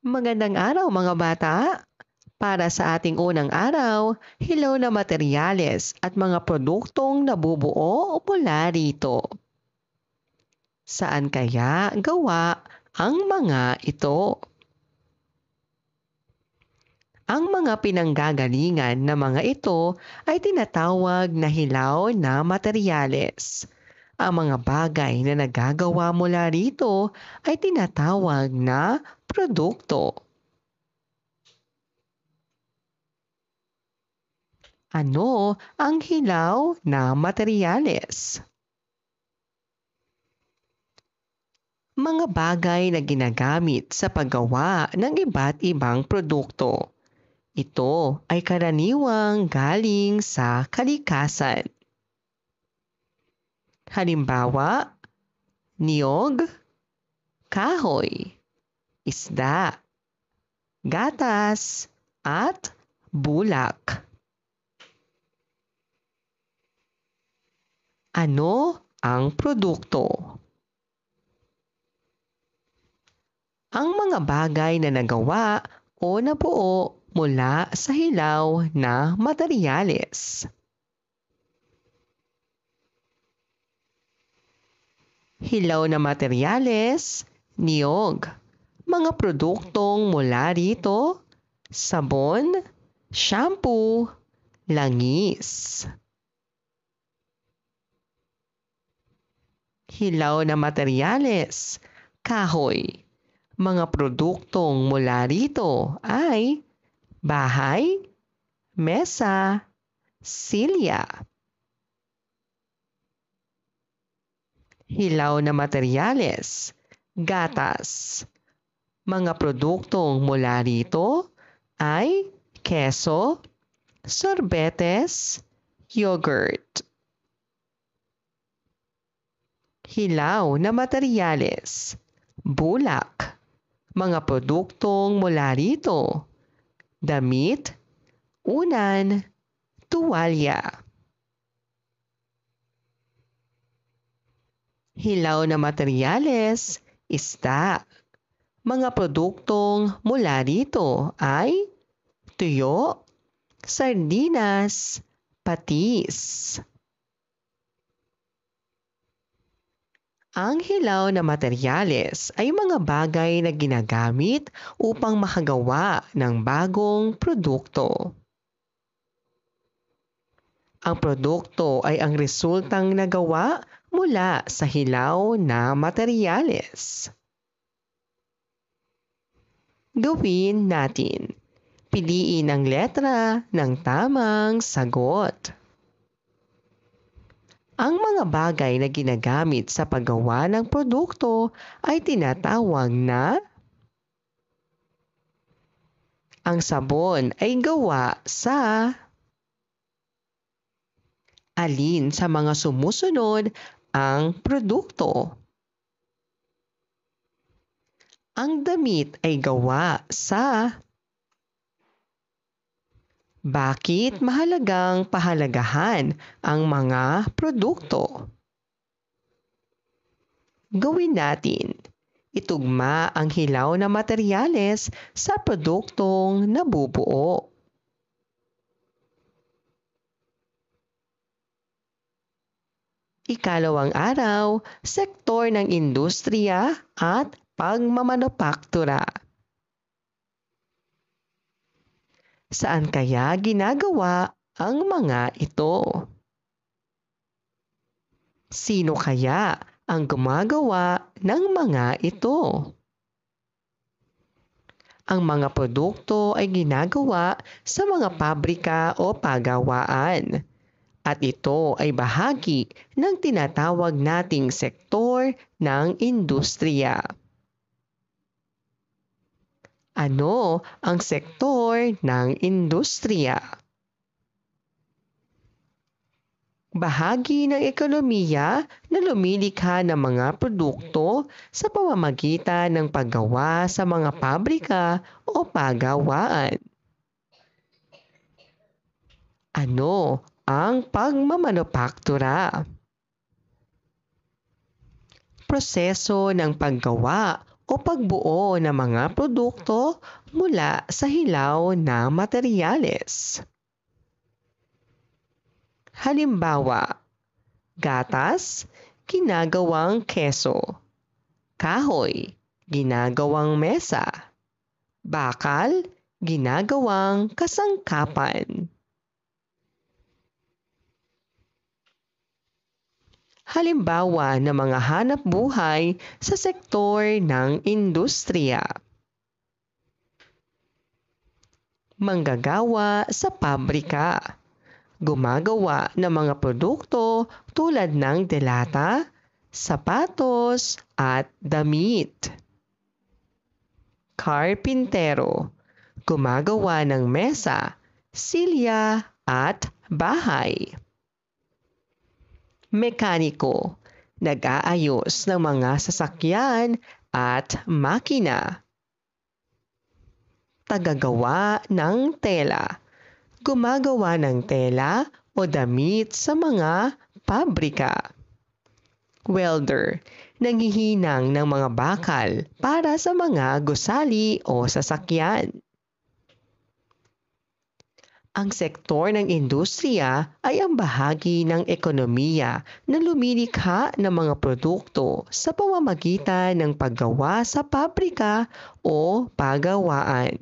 Magandang araw mga bata! Para sa ating unang araw, hilaw na materyales at mga produktong nabubuo mula rito. Saan kaya gawa ang mga ito? Ang mga pinanggagalingan na mga ito ay tinatawag na hilaw na materyales. Ang mga bagay na nagagawa mula rito ay tinatawag na produkto. Ano ang hilaw na materyales? Mga bagay na ginagamit sa paggawa ng iba't ibang produkto. Ito ay karaniwang galing sa kalikasan. Halimbawa, niyog, kahoy, isda, gatas, at bulak. Ano ang produkto? Ang mga bagay na nagawa o nabuo mula sa hilaw na materyales. Hilaw na materyales, niyog. Mga produktong mula rito, sabon, shampoo, langis. Hilaw na materyales, kahoy. Mga produktong mula rito ay bahay, mesa, silya. Hilaw na materyales, gatas. Mga produktong mula rito ay keso, sorbetes, yogurt. Hilaw na materyales, bulak. Mga produktong mula rito, damit, unan, tuwalya. Hilaw na materyales, isda. Mga produktong mula rito ay tuyo, sardinas, patis. Ang hilaw na materyales ay mga bagay na ginagamit upang makagawa ng bagong produkto. Ang produkto ay ang resultang nagawa mula sa hilaw na materyales. Gawin natin. Piliin ang letra ng tamang sagot. Ang mga bagay na ginagamit sa paggawa ng produkto ay tinatawag na ang sabon ay gawa sa alin sa mga sumusunod ang produkto. Ang damit ay gawa sa bakit mahalagang pahalagahan ang mga produkto? Gawin natin. Itugma ang hilaw na materyales sa produktong nabubuo. Ikalawang araw, sektor ng industriya at pagmamanufaktura. Saan kaya ginagawa ang mga ito? Sino kaya ang gumagawa ng mga ito? Ang mga produkto ay ginagawa sa mga pabrika o pagawaan. At ito ay bahagi ng tinatawag nating sektor ng industriya. Ano ang sektor ng industriya? Bahagi ng ekonomiya na lumilikha ng mga produkto sa pamamagitan ng paggawa sa mga pabrika o pagawaan. Ano ang pagmamanufaktura? Proseso ng paggawa o pagbuo ng mga produkto mula sa hilaw na materyales. Halimbawa, gatas, ginagawang keso. Kahoy, ginagawang mesa. Bakal, ginagawang kasangkapan. Halimbawa ng mga hanap buhay sa sektor ng industriya. Manggagawa sa pabrika. Gumagawa ng mga produkto tulad ng delata, sapatos at damit. Karpintero. Gumagawa ng mesa, silya at bahay. Mekaniko, nag-aayos ng mga sasakyan at makina. Tagagawa ng tela, gumagawa ng tela o damit sa mga pabrika. Welder, nanghihinang ng mga bakal para sa mga gusali o sasakyan. Ang sektor ng industriya ay ang bahagi ng ekonomiya na lumilikha ng mga produkto sa pamamagitan ng paggawa sa pabrika o pagawaan.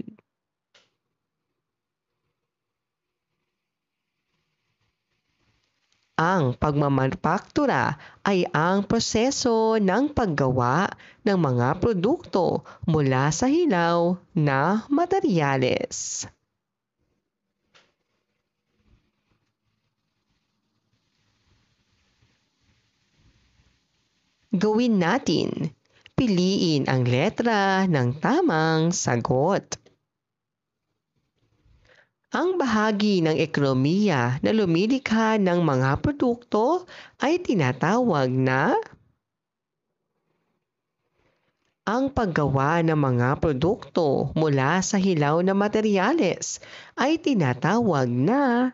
Ang pagmamanufaktura ay ang proseso ng paggawa ng mga produkto mula sa hilaw na materyales. Gawin natin. Piliin ang letra ng tamang sagot. Ang bahagi ng ekonomiya na lumilikha ng mga produkto ay tinatawag na ang paggawa ng mga produkto mula sa hilaw na materyales ay tinatawag na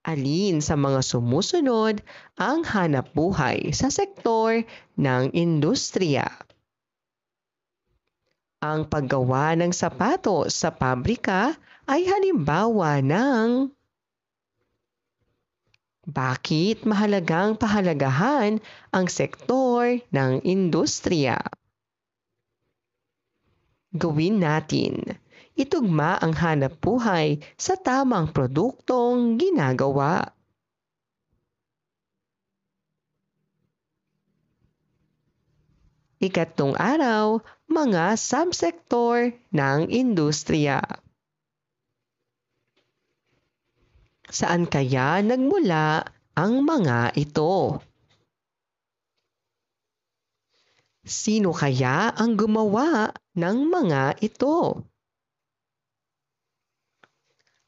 alin sa mga sumusunod ang hanapbuhay sa sektor ng industriya? Ang paggawa ng sapatos sa pabrika ay halimbawa ng bakit mahalagang pahalagahan ang sektor ng industriya? Gawin natin. Itugma ang hanapbuhay sa tamang produktong ginagawa. Ikatlong araw, mga subsektor ng industriya. Saan kaya nagmula ang mga ito? Sino kaya ang gumawa ng mga ito?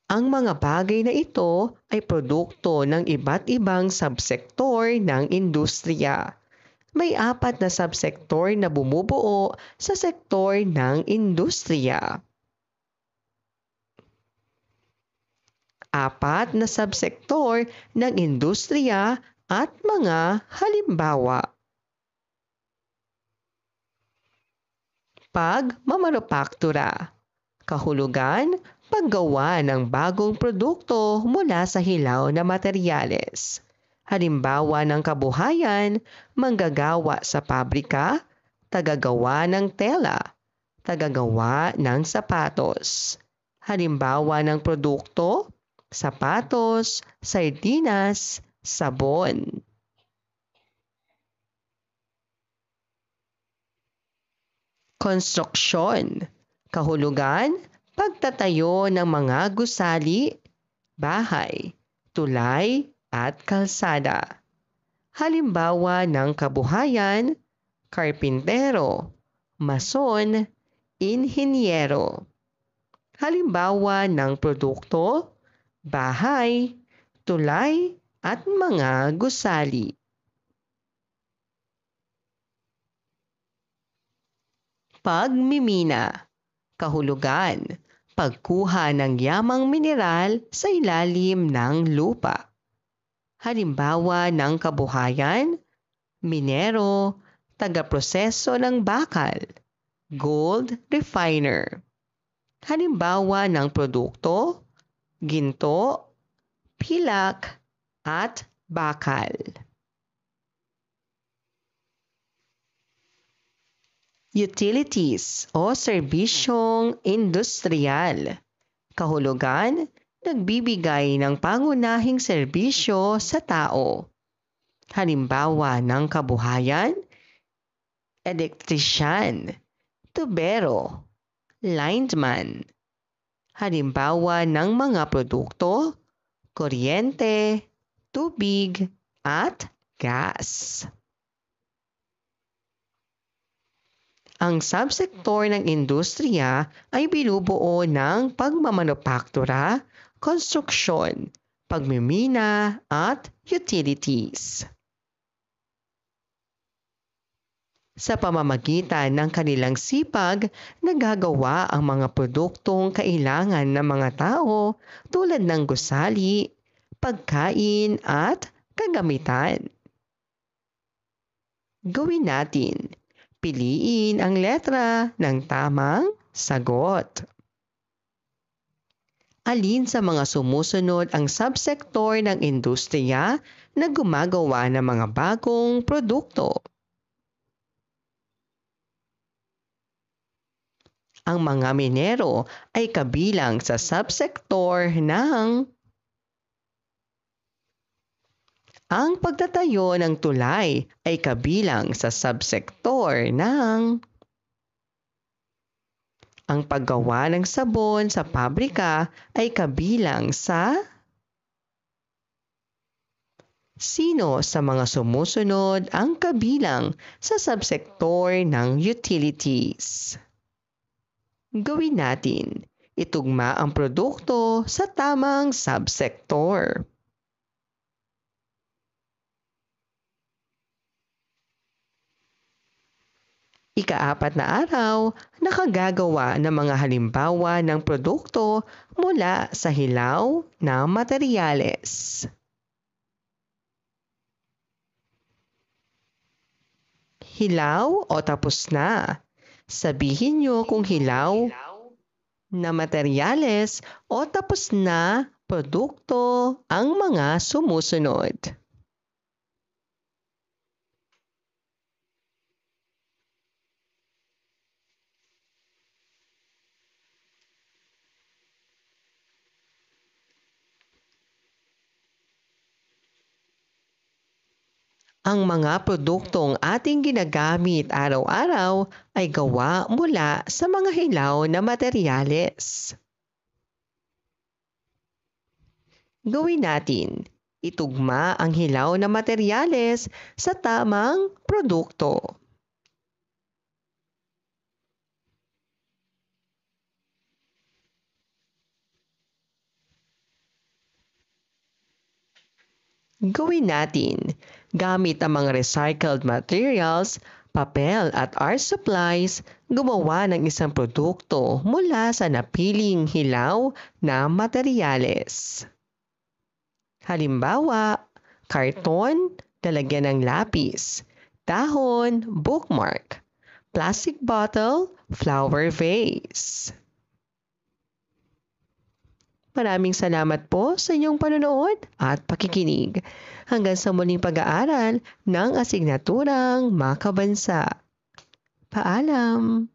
Ang mga bagay na ito ay produkto ng iba't ibang subsektor ng industriya. May 4 na subsektor na bumubuo sa sektor ng industriya. 4 na subsektor ng industriya at mga halimbawa. Pagmamanufaktura. Kahulugan, paggawa ng bagong produkto mula sa hilaw na materyales. Halimbawa ng kabuhayan, manggagawa sa pabrika, tagagawa ng tela, tagagawa ng sapatos. Halimbawa ng produkto, sapatos, sardinas, sabon. Konstruksyon. Kahulugan, pagtatayo ng mga gusali, bahay, tulay, at kalsada. Halimbawa ng kabuhayan, karpintero, mason, inhinyero. Halimbawa ng produkto, bahay, tulay, at mga gusali. Pagmimina. Kahulugan, pagkuha ng yamang mineral sa ilalim ng lupa. Halimbawa ng kabuhayan, minero, Tagaproseso ng bakal, gold refiner. Halimbawa ng produkto, ginto, pilak, at bakal. Utilities o serbisyong industrial. Kahulugan, nagbibigay ng pangunahing serbisyo sa tao. Halimbawa ng kabuhayan, elektrisyan, tubero, lineman. Halimbawa ng mga produkto, kuryente, tubig, at gas. Ang subsektor ng industriya ay binubuo ng pagmamanufaktura, konstruksyon, pagmimina, at utilities. Sa pamamagitan ng kanilang sipag, nagagawa ang mga produktong kailangan ng mga tao tulad ng gusali, pagkain, at kagamitan. Gawin natin. Piliin ang letra ng tamang sagot. Alin sa mga sumusunod ang subsektor ng industriya na gumagawa ng mga bagong produkto? Ang mga minero ay kabilang sa subsektor ng ang pagtatayo ng tulay ay kabilang sa subsektor ng ang paggawa ng sabon sa pabrika ay kabilang sa sino sa mga sumusunod ang kabilang sa subsektor ng utilities? Gawin natin. Itugma ang produkto sa tamang subsektor. Ika-4 na araw, nakagagawa ng mga halimbawa ng produkto mula sa hilaw na materyales. Hilaw o tapos na? Sabihin niyo kung hilaw na materyales o tapos na produkto ang mga sumusunod. Ang mga produktong ating ginagamit araw-araw ay gawa mula sa mga hilaw na materyales. Gawin natin. Itugma ang hilaw na materyales sa tamang produkto. Gawin natin. Gamit ang mga recycled materials, papel at art supplies, gumawa ng isang produkto mula sa napiling hilaw na materyales. Halimbawa, karton, lalagyan ng lapis, dahon, bookmark, plastic bottle, flower vase. Maraming salamat po sa inyong panonood at pakikinig. Hanggang sa muling pag-aaral ng asignaturang makabansa. Paalam!